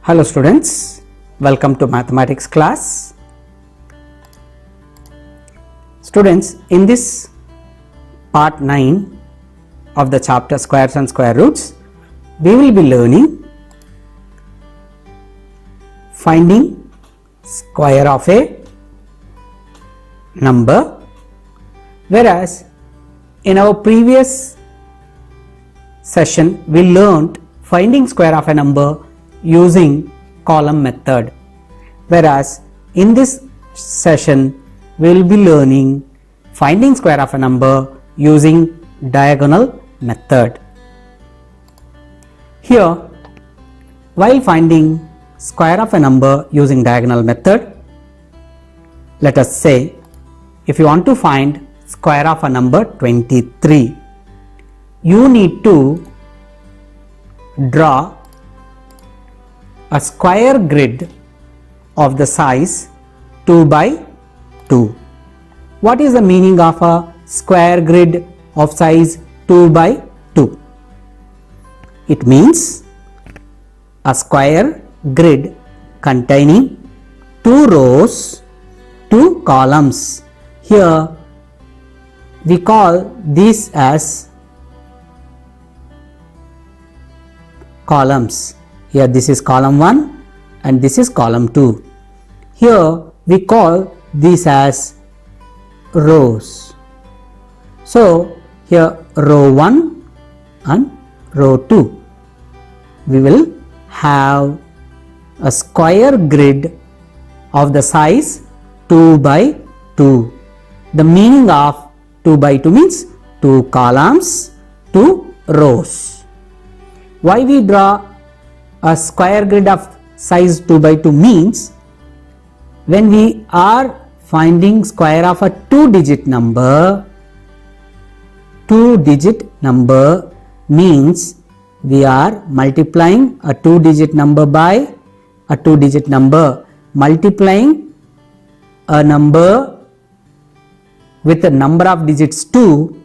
Hello students, welcome to mathematics class. Students, in this part 9 of the chapter squares and square roots, we will be learning finding square of a number, whereas in our previous session we learnt finding square of a number using column method, whereas in this session we will be learning finding square of a number using diagonal method. Here, while finding square of a number using diagonal method, let us say if you want to find square of a number 23, you need to draw a square grid of the size 2 by 2. What is the meaning of a square grid of size 2 by 2? It means a square grid containing 2 rows, 2 columns. Here we call this as columns. Here this is column 1 and this is column 2. Here we call this as rows. So here row 1 and row 2. We will have a square grid of the size 2 by 2. The meaning of 2 by 2 means 2 columns, 2 rows. Why we draw a square grid of size 2 by 2 means when we are finding square of a 2-digit number, 2-digit number means we are multiplying a 2-digit number by a 2-digit number. Multiplying a number with a number of digits 2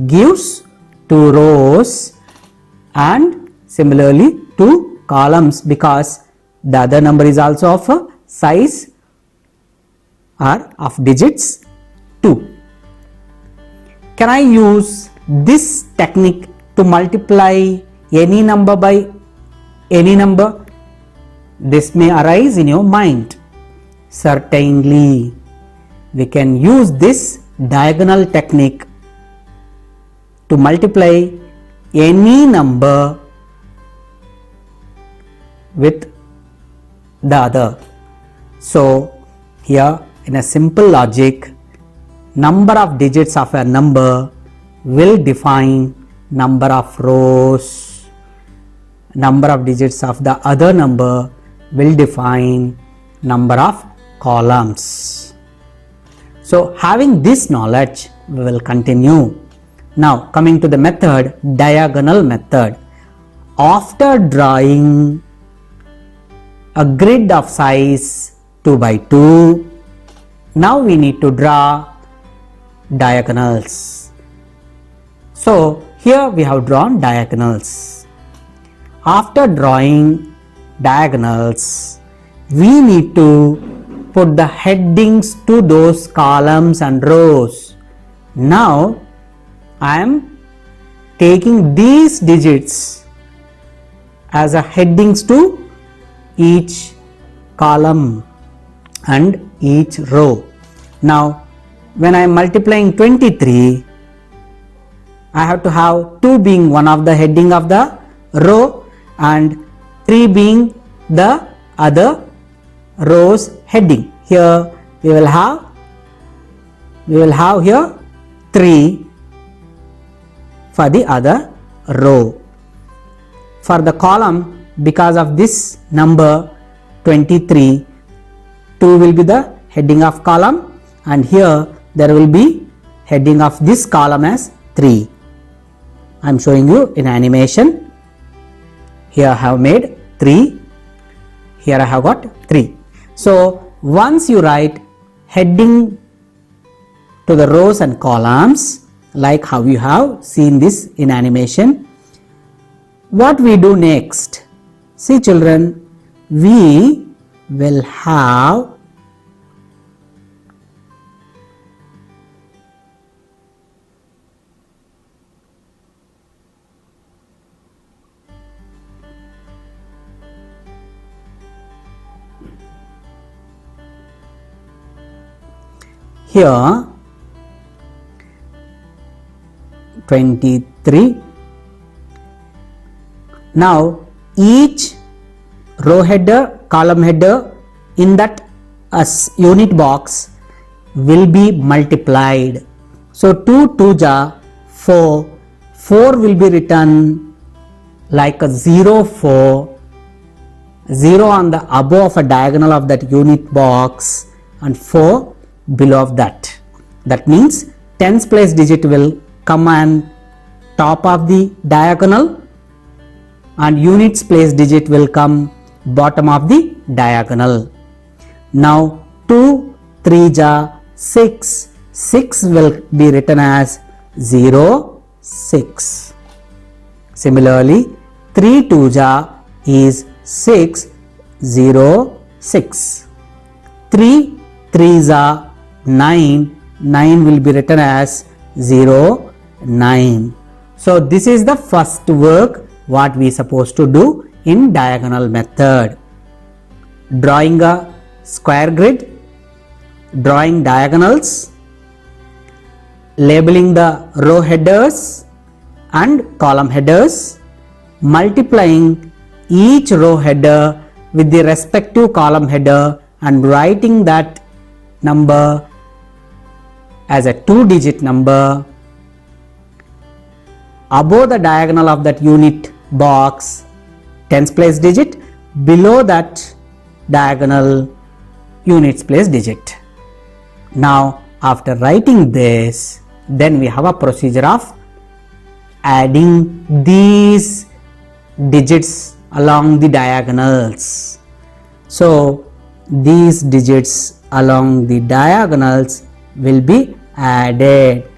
gives 2 rows and similarly 2 columns, because the other number is also of a size or of digits 2. Can I use this technique to multiply any number by any number? This may arise in your mind. Certainly, we can use this diagonal technique to multiply any number with the other. So here in a simple logic, number of digits of a number will define number of rows, number of digits of the other number will define number of columns. So having this knowledge, we will continue. Now coming to the method, diagonal method. After drawing a grid of size 2 by 2, now we need to draw diagonals. So here we have drawn diagonals. After drawing diagonals, we need to put the headings to those columns and rows. Now I am taking these digits as a headings to each column and each row. Now when I am multiplying 23, I have to have 2 being one of the heading of the row and 3 being the other row's heading. Here we will have here 3 for the other row. For the column, because of this number 23, 2 will be the heading of column and here there will be heading of this column as 3. I am showing you in animation. Here I have made 3, here I have got 3. So once you write heading to the rows and columns like how you have seen this in animation, what we do next? See children, we will have here 23. Now each row header, column header in that unit box will be multiplied. So 2 2s are 4. 4 will be written like a 0 4. 0 on the above of a diagonal of that unit box and 4 below of that. That means tens place digit will come on top of the diagonal and units place digit will come bottom of the diagonal. Now 2 3s are 6. 6 will be written as 0 6. Similarly 3 2s are is 6 0 6. 3 3s are 9. 9 will be written as 0 9. So this is the first work what we supposed to do in diagonal method. Drawing a square grid, drawing diagonals, labeling the row headers and column headers, multiplying each row header with the respective column header and writing that number as a 2-digit number above the diagonal of that unit box tens place digit, below that diagonal units place digit. Now after writing this, then we have a procedure of adding these digits along the diagonals. So these digits along the diagonals will be added.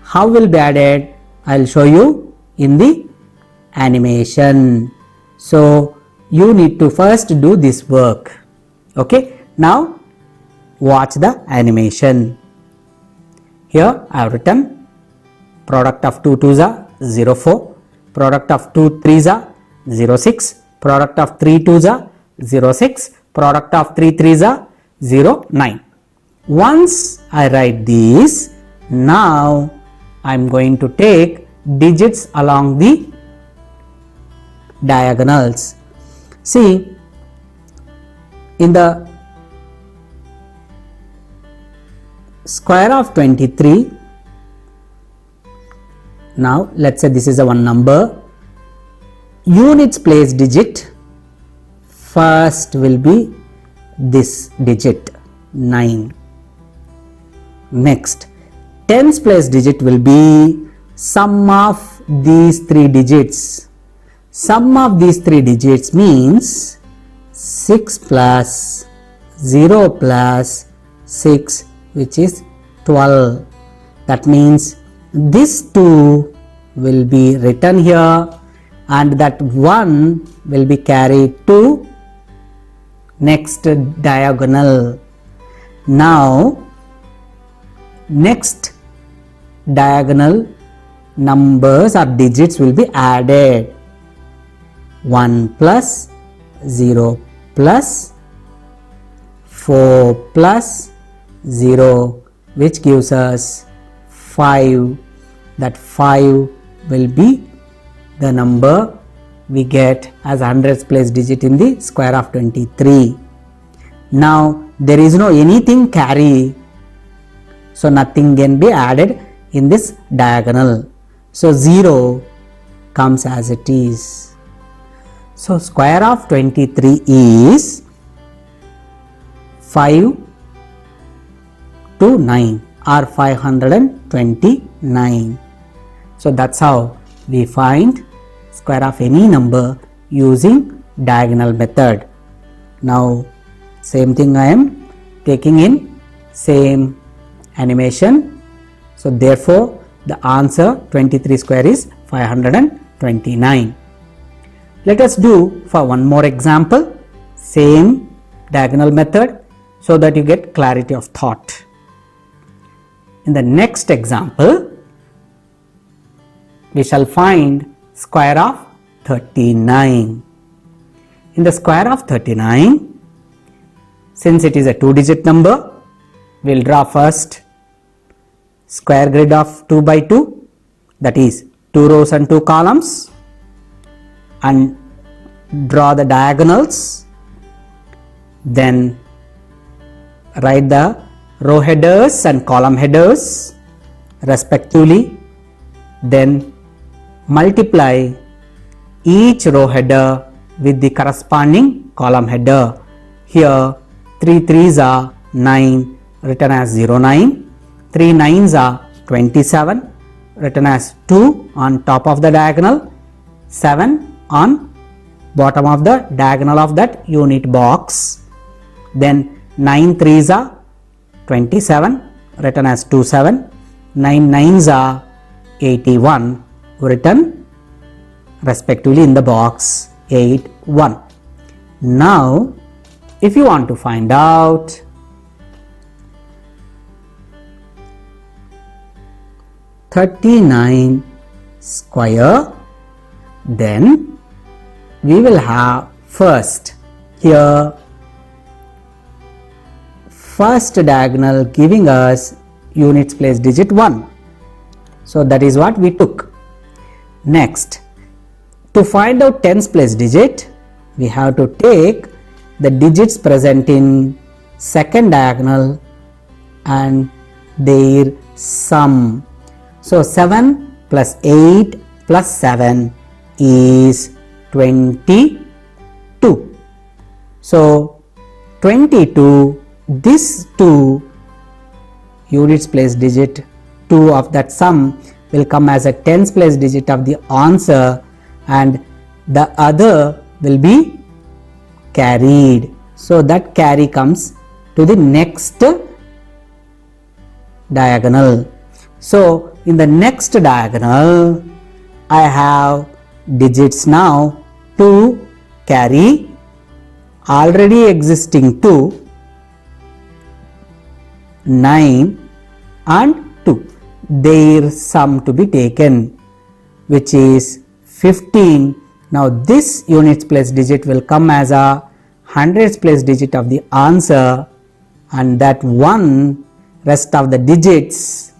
How will be added? I will show you in the animation. So you need to first do this work. Okay, now watch the animation. Here I have written product of 2 2s are 0 4, product of 2 3s are 0 6, product of 3 2s are 0 6, product of 3 3s are 0 9. Once I write these, now I am going to take digits along the diagonals. See, in the square of 23, now let's say this is a one number, units place digit first will be this digit 9. Next, tens place digit will be sum of these 3 digits. Sum of these 3 digits means 6 plus 0 plus 6, which is 12. That means this 2 will be written here and that 1 will be carried to next diagonal. Now next diagonal numbers or digits will be added. 1 plus 0 plus 4 plus 0, which gives us 5. That 5 will be the number we get as hundreds place digit in the square of 23. Now there is no anything carry, so nothing can be added in this diagonal. So 0 comes as it is. So square of 23 is 5 to 9 or 529. So that's how we find square of any number using diagonal method. Now same thing I am taking in same animation. So therefore the answer 23 square is 529. Let us do for one more example. same diagonal method so that you get clarity of thought. In the next example, we shall find square of 39. In the square of 39, since it is a 2-digit number, we will draw first square grid of 2 by 2, that is 2 rows and 2 columns, and draw the diagonals. Then write the row headers and column headers respectively. Then multiply each row header with the corresponding column header. Here 3 3s are 9, written as 09. 3 9s are 27, written as 2 on top of the diagonal, 7 on bottom of the diagonal of that unit box. Then 9 3s are 27, written as 27. 9 9s are 81, written respectively in the box 8 1. Now if you want to find out (39) square, then we will have first here first diagonal giving us units place digit 1. So that is what we took. Next, to find out tens place digit, we have to take the digits present in second diagonal and their sum. So 7 plus 8 plus 7 is 22. So 22, this 2 units place digit 2 of that sum will come as a tens place digit of the answer, and the other will be carried. So that carry comes to the next diagonal. So in the next diagonal, I have digits now 2 carry, already existing 2, 9 and 2. Their sum to be taken, which is 15. Now this units place digit will come as a hundreds place digit of the answer, and that one rest of the digits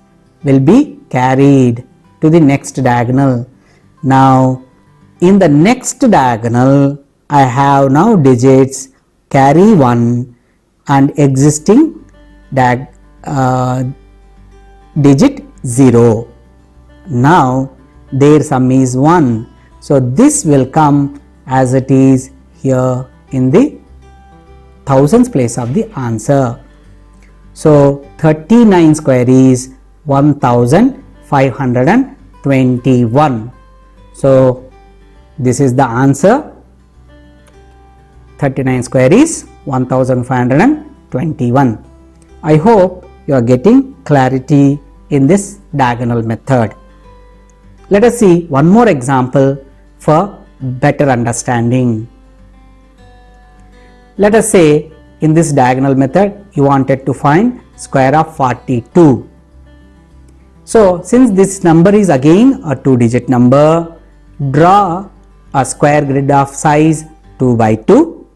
will be carried to the next diagonal. Now in the next diagonal, I have now digits carry 1 and existing digit 0. Now their sum is 1. So this will come as it is here in the thousands place of the answer. So 39 square is 1521. So this is the answer. 39 square is 1521. I hope you are getting clarity in this diagonal method. Let us see one more example for better understanding. Let us say in this diagonal method you wanted to find square of 42. So since this number is again a 2-digit number, draw a square grid of size 2 by 2.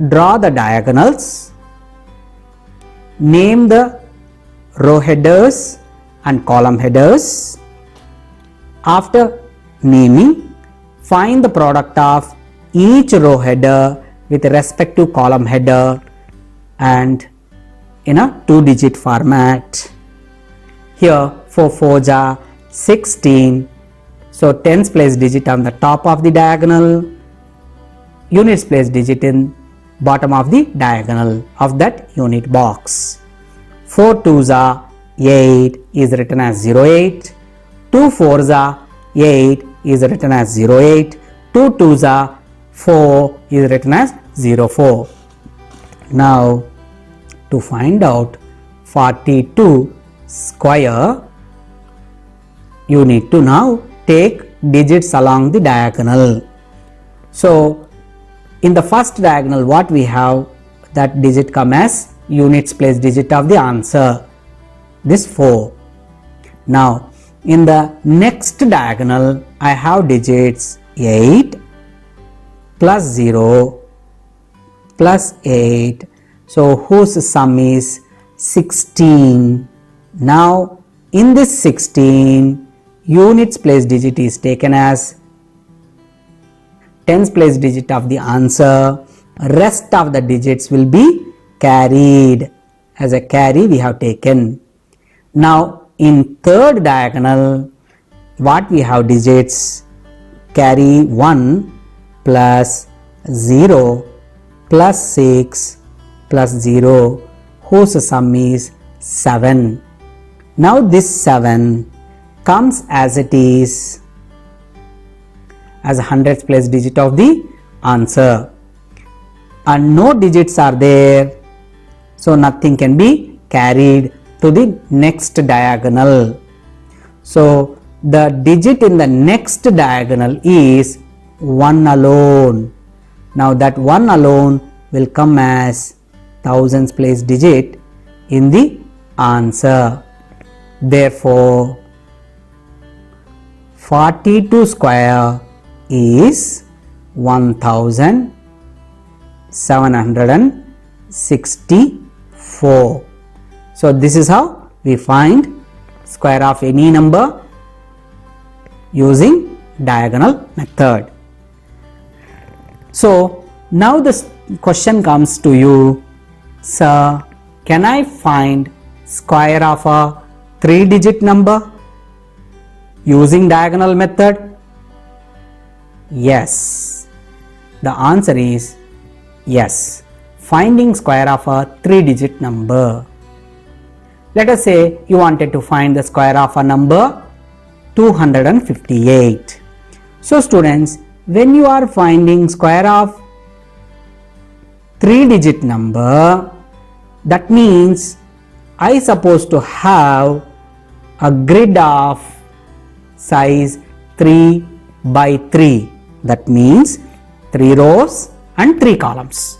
Draw the diagonals. Name the row headers and column headers. After naming, find the product of each row header with respect to column header and in a 2-digit format. Here 4 4s are 16. So tens place digit on the top of the diagonal, units place digit in bottom of the diagonal of that unit box. 4 2s are 8 is written as 08. 2 4s are 8 is written as 08. 2 2s are 4 is written as 04. Now to find out 42 square, you need to now take digits along the diagonal. So in the first diagonal what we have, that digit come as units place digit of the answer, this 4. Now in the next diagonal I have digits 8 plus 0 plus 8, so whose sum is 16. Now in this 16, units place digit is taken as tens place digit of the answer, rest of the digits will be carried, as a carry we have taken. Now in third diagonal what we have, digits carry 1 plus 0 plus 6 plus 0, whose sum is 7. Now this 7 comes as it is as a hundredths place digit of the answer, and no digits are there, so nothing can be carried to the next diagonal. So the digit in the next diagonal is 1 alone. Now that 1 alone will come as thousands place digit in the answer. Therefore 42 square is 1764. So this is how we find square of any number using diagonal method. So now this question comes to you, sir, can I find square of a 3-digit number using diagonal method? Yes. The answer is yes. Finding square of a 3-digit number. Let us say you wanted to find the square of a number 258. So students, when you are finding square of 3-digit number, that means I supposed to have a grid of size 3 by 3. That means 3 rows and 3 columns.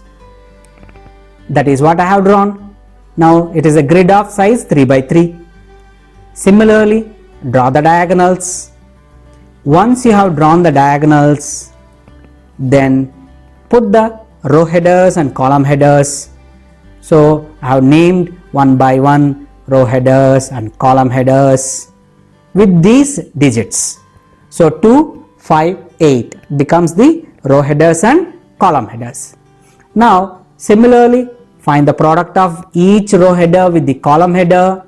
That is what I have drawn. Now it is a grid of size 3 by 3. Similarly, draw the diagonals. Once you have drawn the diagonals, then put the row headers and column headers. So I have named one by one row headers and column headers with these digits. So 2, 5, 8 becomes the row headers and column headers. Now similarly, find the product of each row header with the column header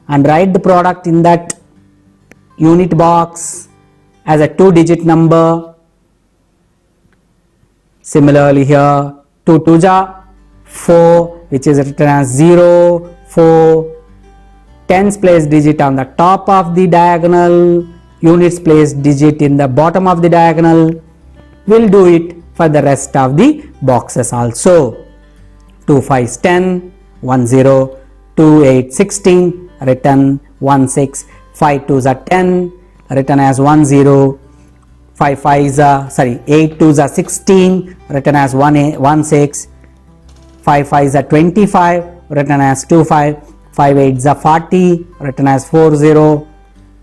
and write the product in that unit box as a 2-digit number. Similarly here, 2 2s are 4, which is written as 0, 4, tens place digit on the top of the diagonal, units place digit in the bottom of the diagonal. We'll do it for the rest of the boxes also. 2 5s 10, 1 0, 2 8 16, written 1 6, 5 2s are 10, written as 1 0, 8 2s are 16, written as 1 6, 5 5s are 25, written as 2 5, 5 8s are 40, written as 4 0,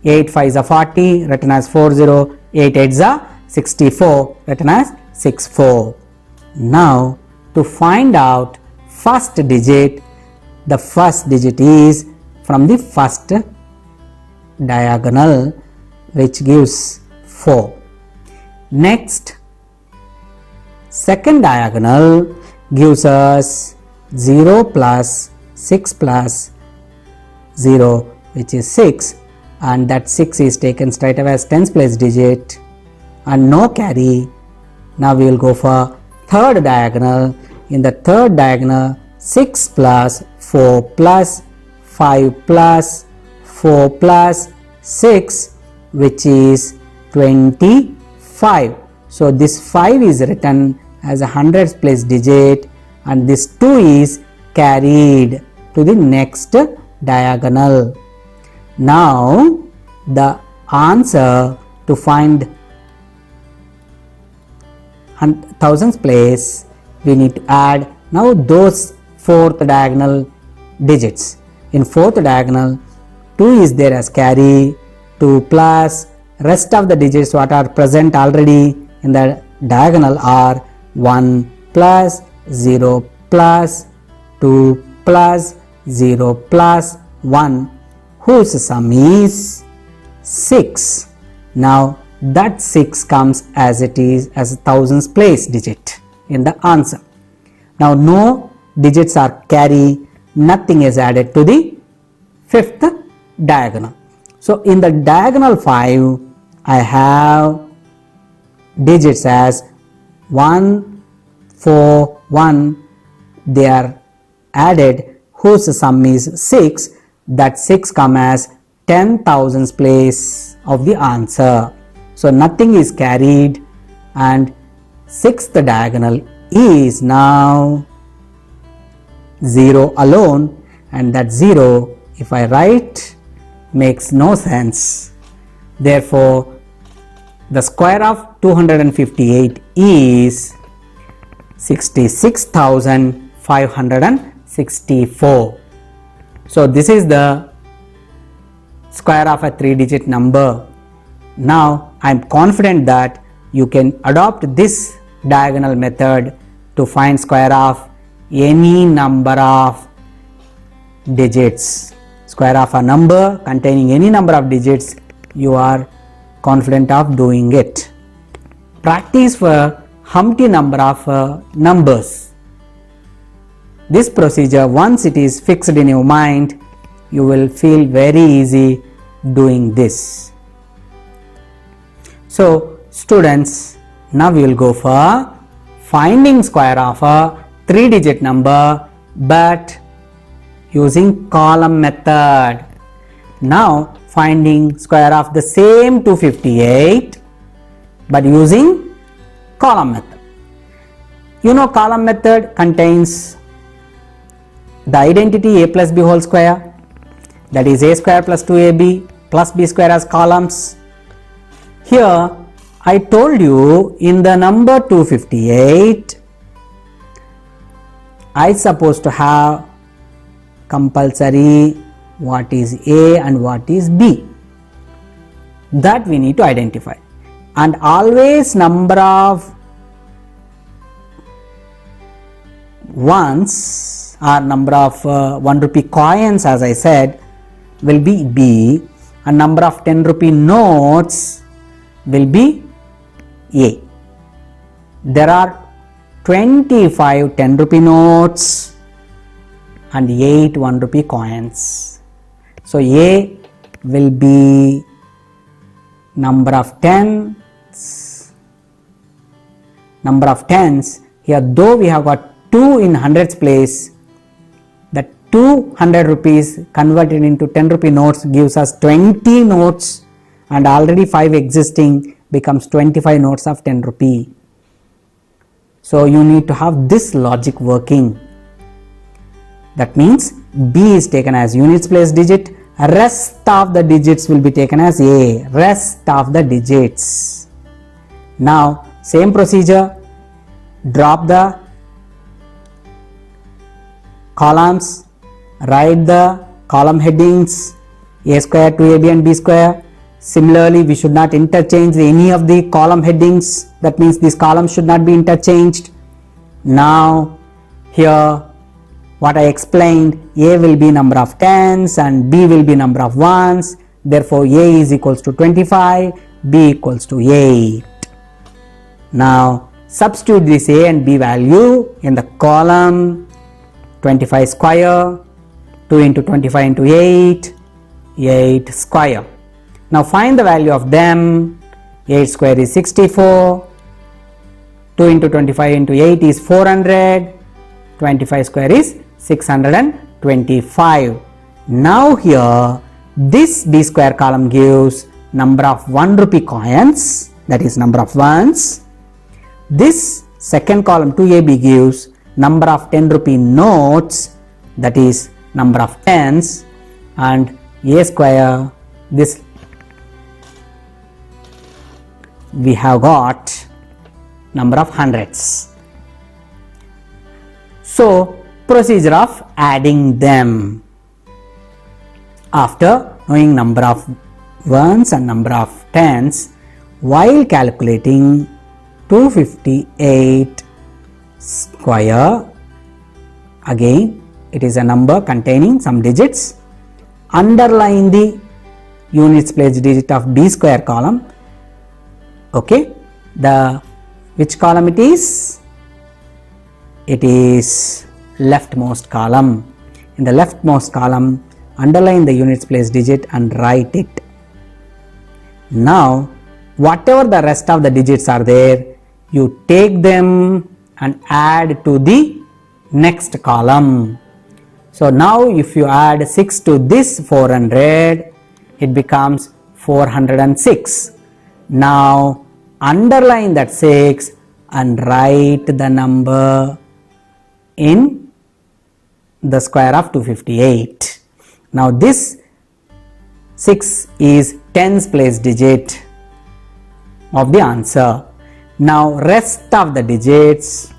8 5s are 40, written as 4 0, 8 8s are 64, written as 6 4. Now to find out first digit, the first digit is from the first diagonal, which gives 4. Next, second diagonal gives us 0 plus 6 plus 0, which is 6, and that 6 is taken straight away as tens place digit and no carry. Now we will go for third diagonal. In the third diagonal, 6 plus 4 plus 5 plus 4 plus 6, which is 25. So this 5 is written as a hundredths place digit and this 2 is carried to the next diagonal. Now the answer to find thousands place we need to add now those fourth diagonal digits. In fourth diagonal 2 is there as carry, 2 plus rest of the digits what are present already in the diagonal are 1 plus 0 plus 2 plus 0 plus 1 whose sum is 6. Now that 6 comes as it is as a thousands place digit in the answer. Now no digits are carry, nothing is added to the fifth diagonal. So in the diagonal 5 I have digits as 1, 4, 1, they are added whose sum is 6. That 6 come as 10,000s place of the answer. So nothing is carried and sixth diagonal is now 0 alone, and that 0 if I write makes no sense. Therefore the square of 258 is 66,564. So this is the square of a 3-digit number. Now I am confident that you can adopt this diagonal method to find square of any number of digits. Square of a number containing any number of digits, you are confident of doing it. Practice for Humpty number of numbers. This procedure, once it is fixed in your mind, you will feel very easy doing this. So students, now we will go for finding square of a 3-digit number but using column method. Now finding square of the same 258 but using column method. You know column method contains the identity a plus b whole square, that is a square plus 2ab plus b square as columns. Here I told you in the number 258 I supposed to have compulsory what is a and what is b, that we need to identify, and always number of ones or number of 1 rupee coins as I said will be b, and number of 10 rupee notes will be a. There are 25 10 rupee notes and 8 1 rupee coins. So a will be number of tens. Number of tens here, though we have got 2 in hundreds place, the 200 rupees converted into 10 rupee notes gives us 20 notes, and already 5 existing becomes 25 notes of 10 rupee. So you need to have this logic working. That means b is taken as units place digit, rest of the digits will be taken as a, rest of the digits. Now same procedure, drop the columns, write the column headings a square, 2ab and b square. Similarly, we should not interchange any of the column headings, that means these columns should not be interchanged. Now here what I explained, a will be number of tens and b will be number of ones, therefore a is equals to 25, b equals to 8. Now substitute this a and b value in the column 25 square, 2 into 25 into 8, 8 square. Now find the value of them. 8 square is 64, 2 into 25 into 8 is 400, 25 square is 625. Now here this b square column gives number of 1 rupee coins, that is number of ones. This second column 2ab gives number of 10 rupee notes, that is number of tens, and a square, this we have got number of hundreds. So, procedure of adding them. After knowing number of ones and number of tens, while calculating 258 square, again it is a number containing some digits, underline the units place digit of b square column. Okay, which column it is? It is leftmost column. In the leftmost column, underline the units place digit and write it. Now, whatever the rest of the digits are there, you take them and add to the next column. So now if you add 6 to this 400, it becomes 406. Now underline that 6 and write the number in the square of 258. Now this 6 is tens place digit of the answer. Now rest of the digits,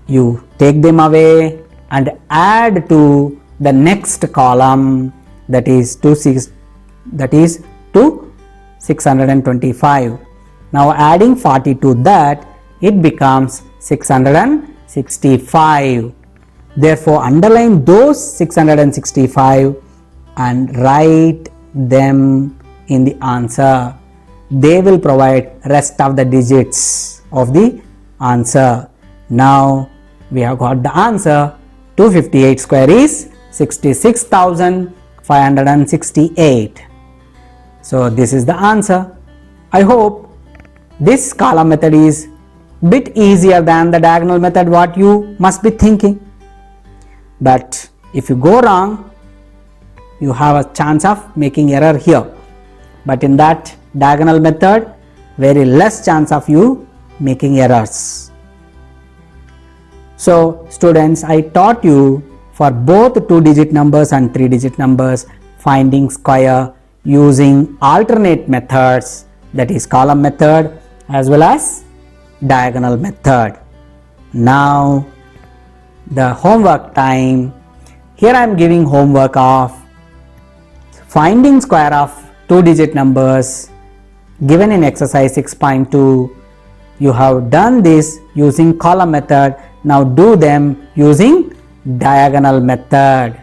you take them away and add to the next column, that is to 625. Now adding 40 to that, it becomes 665. Therefore underline those 665 and write them in the answer. They will provide rest of the digits of the answer. Now we have got the answer. 258 square is 66,568. So this is the answer. I hope this column method is bit easier than the diagonal method what you must be thinking. But if you go wrong, you have a chance of making error here. But in that diagonal method, very less chance of you making errors. So students, I taught you for both 2-digit numbers and 3-digit numbers finding square using alternate methods, that is column method as well as diagonal method. Now the homework time. Here I am giving homework of finding square of 2-digit numbers given in exercise 6.2. You have done this using column method. Now do them using diagonal method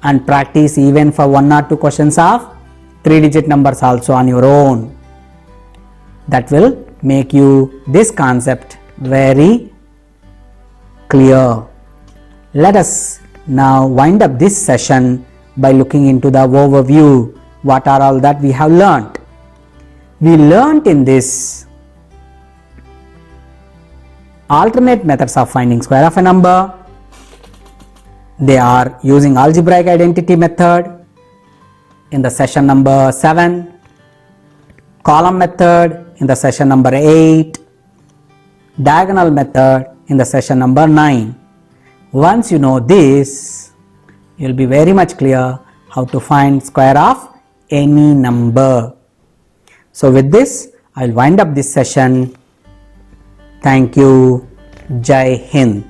and practice even for 1 or 2 questions of 3-digit numbers also on your own. That will make you this concept very clear. Let us now wind up this session by looking into the overview. What are all that we have learnt? We learnt in this alternate methods of finding square of a number. They are using algebraic identity method in the session number 7, column method in the session number 8, diagonal method in the session number 9. Once you know this, you will be very much clear how to find square of any number. So with this, I will wind up this session. Thank you. Jai Hind.